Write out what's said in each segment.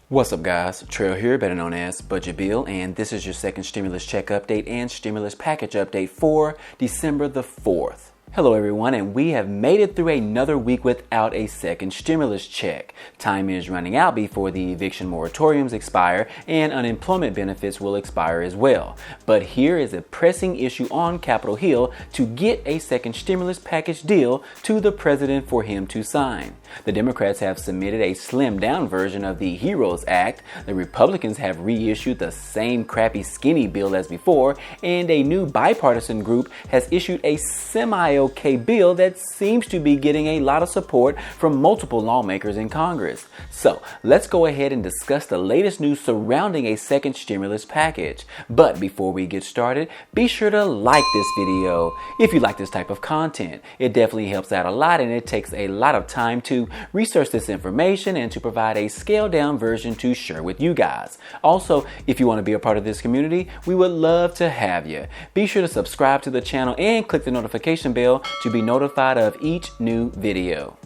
What's up guys, Trail here, better known as Budget Bill, and this is your second stimulus check update and stimulus package update for December the 4th. Hello everyone, and we have made it through another week without a second stimulus check. Time is running out before the eviction moratoriums expire and unemployment benefits will expire as well. But here is a pressing issue on Capitol Hill to get a second stimulus package deal to the president for him to sign. The Democrats have submitted a slimmed down version of the HEROES Act, the Republicans have reissued the same crappy skinny bill as before, and a new bipartisan group has issued a semi-okay bill that seems to be getting a lot of support from multiple lawmakers in Congress. So let's go ahead and discuss the latest news surrounding a second stimulus package. But before we get started, be sure to like this video if you like this type of content. It definitely helps out a lot, and it takes a lot of time to research this information and to provide a scaled down version to share with you guys. Also, if you want to be a part of this community, we would love to have you. Be sure to subscribe to the channel and click the notification bell to be notified of each new video.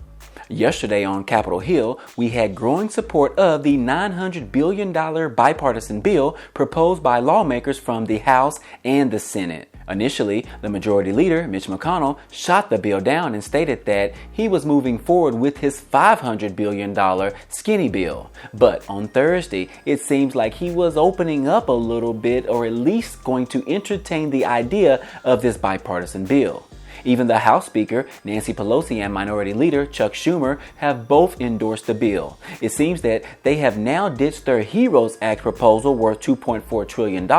Yesterday on Capitol Hill, we had growing support of the $900 billion bipartisan bill proposed by lawmakers from the House and the Senate. Initially, the Majority Leader, Mitch McConnell, shot the bill down and stated that he was moving forward with his $500 billion skinny bill. But on Thursday, it seems like he was opening up a little bit, or at least going to entertain the idea of this bipartisan bill. Even the House Speaker, Nancy Pelosi, and Minority Leader, Chuck Schumer, have both endorsed the bill. It seems that they have now ditched their HEROES Act proposal worth $2.4 trillion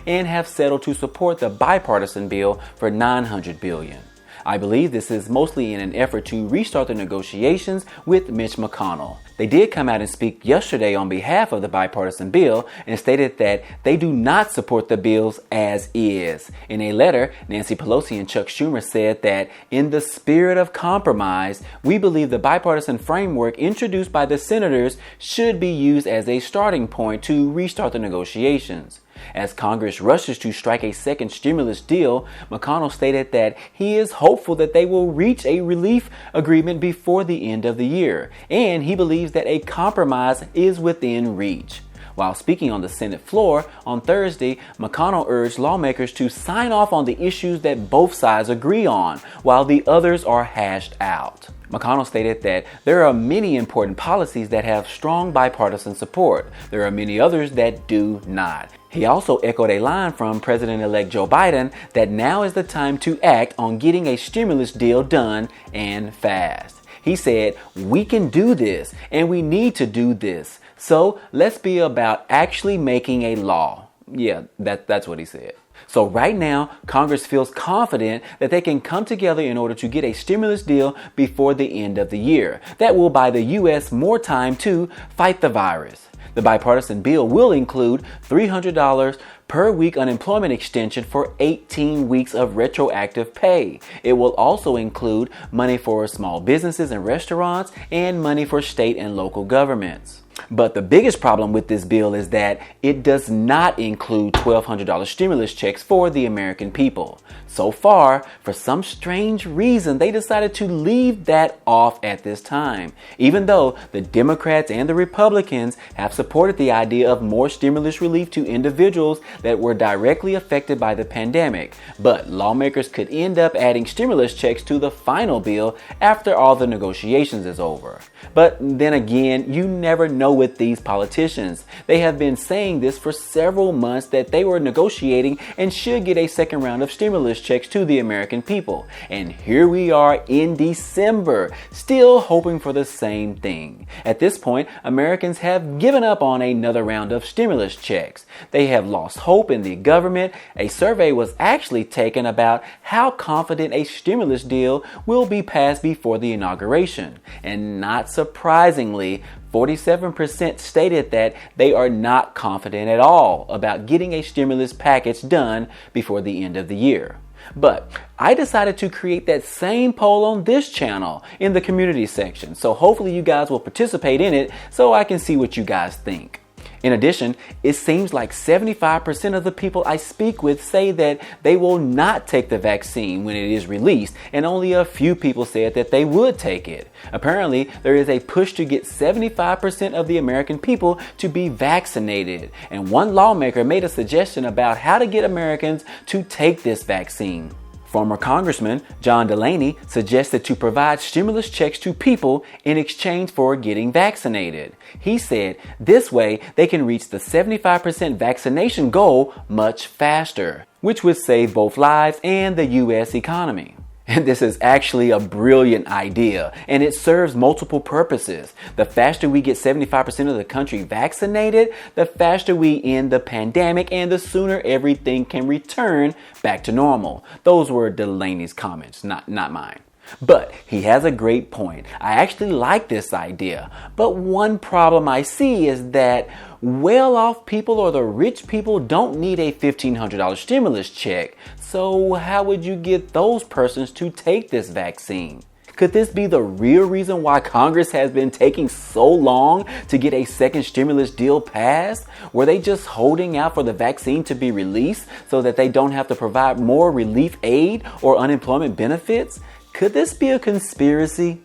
and have settled to support the bipartisan bill for $900 billion. I believe this is mostly in an effort to restart the negotiations with Mitch McConnell. They did come out and speak yesterday on behalf of the bipartisan bill and stated that they do not support the bills as is. In a letter, Nancy Pelosi and Chuck Schumer said that in the spirit of compromise, we believe the bipartisan framework introduced by the senators should be used as a starting point to restart the negotiations. As Congress rushes to strike a second stimulus deal, McConnell stated that he is hopeful that they will reach a relief agreement before the end of the year, and he believes that a compromise is within reach. While speaking on the Senate floor on Thursday, McConnell urged lawmakers to sign off on the issues that both sides agree on, while the others are hashed out. McConnell stated that there are many important policies that have strong bipartisan support. There are many others that do not. He also echoed a line from President-elect Joe Biden that now is the time to act on getting a stimulus deal done, and fast. He said, "We can do this, and we need to do this. So let's be about actually making a law." Yeah, that's what he said. So right now, Congress feels confident that they can come together in order to get a stimulus deal before the end of the year. That will buy the U.S. more time to fight the virus. The bipartisan bill will include $300 per week unemployment extension for 18 weeks of retroactive pay. It will also include money for small businesses and restaurants and money for state and local governments. But the biggest problem with this bill is that it does not include $1,200 stimulus checks for the American people. So far, for some strange reason, they decided to leave that off at this time, even though the Democrats and the Republicans have supported the idea of more stimulus relief to individuals that were directly affected by the pandemic. But lawmakers could end up adding stimulus checks to the final bill after all the negotiations is over. But then again, you never know with these politicians. They have been saying this for several months that they were negotiating and should get a second round of stimulus checks to the American people. And here we are in December, still hoping for the same thing. At this point, Americans have given up on another round of stimulus checks. They have lost hope in the government. A survey was actually taken about how confident a stimulus deal will be passed before the inauguration. And not surprisingly, 47% stated that they are not confident at all about getting a stimulus package done before the end of the year. But I decided to create that same poll on this channel in the community section. So hopefully you guys will participate in it so I can see what you guys think. In addition, it seems like 75% of the people I speak with say that they will not take the vaccine when it is released, and only a few people said that they would take it. Apparently, there is a push to get 75% of the American people to be vaccinated, and one lawmaker made a suggestion about how to get Americans to take this vaccine. Former Congressman John Delaney suggested to provide stimulus checks to people in exchange for getting vaccinated. He said this way they can reach the 75% vaccination goal much faster, which would save both lives and the U.S. economy. And this is actually a brilliant idea, and it serves multiple purposes. The faster we get 75% of the country vaccinated, the faster we end the pandemic, and the sooner everything can return back to normal. Those were Delaney's comments, not mine. But he has a great point. I actually like this idea. But one problem I see is that well-off people or the rich people don't need a $1,500 stimulus check. So how would you get those persons to take this vaccine? Could this be the real reason why Congress has been taking so long to get a second stimulus deal passed? Were they just holding out for the vaccine to be released so that they don't have to provide more relief aid or unemployment benefits? Could this be a conspiracy?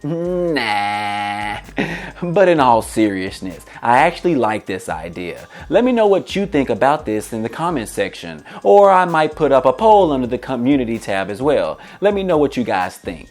Nah. But in all seriousness, I actually like this idea. Let me know what you think about this in the comments section, or I might put up a poll under the community tab as well. Let me know what you guys think.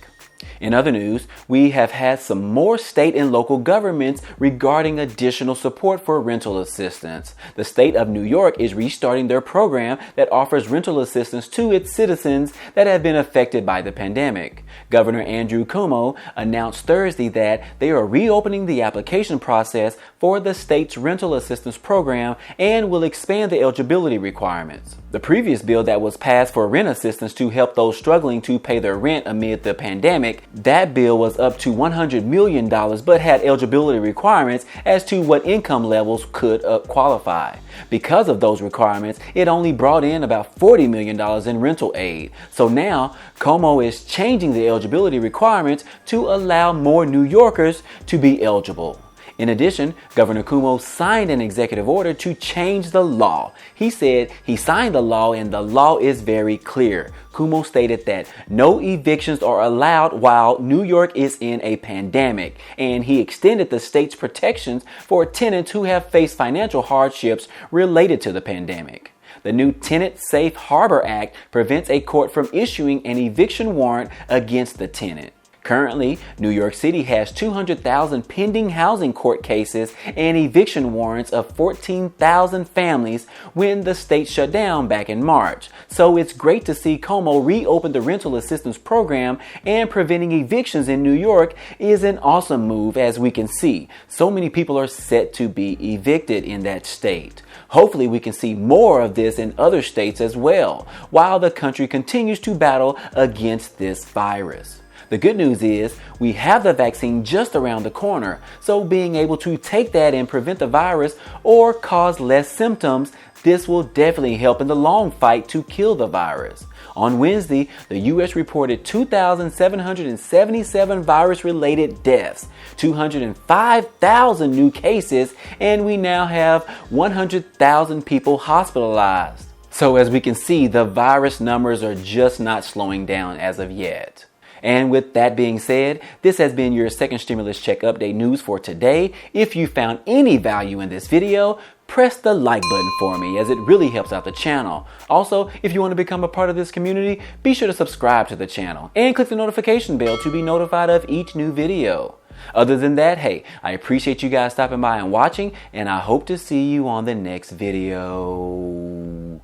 In other news, we have had some more state and local governments regarding additional support for rental assistance. The state of New York is restarting their program that offers rental assistance to its citizens that have been affected by the pandemic. Governor Andrew Cuomo announced Thursday that they are reopening the application process for the state's rental assistance program and will expand the eligibility requirements. The previous bill that was passed for rent assistance to help those struggling to pay their rent amid the pandemic, that bill was up to $100 million but had eligibility requirements as to what income levels could qualify. Because of those requirements, it only brought in about $40 million in rental aid. So now, Cuomo is changing the eligibility requirements to allow more New Yorkers to be eligible. In addition, Governor Cuomo signed an executive order to change the law. He said he signed the law and the law is very clear. Cuomo stated that no evictions are allowed while New York is in a pandemic, and he extended the state's protections for tenants who have faced financial hardships related to the pandemic. The new Tenant Safe Harbor Act prevents a court from issuing an eviction warrant against the tenant. Currently, New York City has 200,000 pending housing court cases and eviction warrants of 14,000 families when the state shut down back in March. So it's great to see Cuomo reopen the rental assistance program, and preventing evictions in New York is an awesome move, as we can see. So many people are set to be evicted in that state. Hopefully we can see more of this in other states as well, while the country continues to battle against this virus. The good news is we have the vaccine just around the corner, so being able to take that and prevent the virus or cause less symptoms, this will definitely help in the long fight to kill the virus. On Wednesday, the U.S. reported 2,777 virus-related deaths, 205,000 new cases, and we now have 100,000 people hospitalized. So as we can see, the virus numbers are just not slowing down as of yet. And with that being said, this has been your second stimulus check update news for today. If you found any value in this video, press the like button for me, as it really helps out the channel. Also, if you want to become a part of this community, be sure to subscribe to the channel and click the notification bell to be notified of each new video. Other than that, hey, I appreciate you guys stopping by and watching, and I hope to see you on the next video.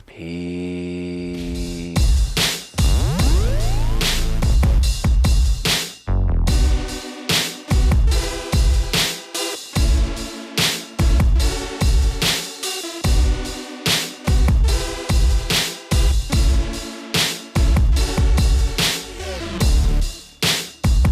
Peace.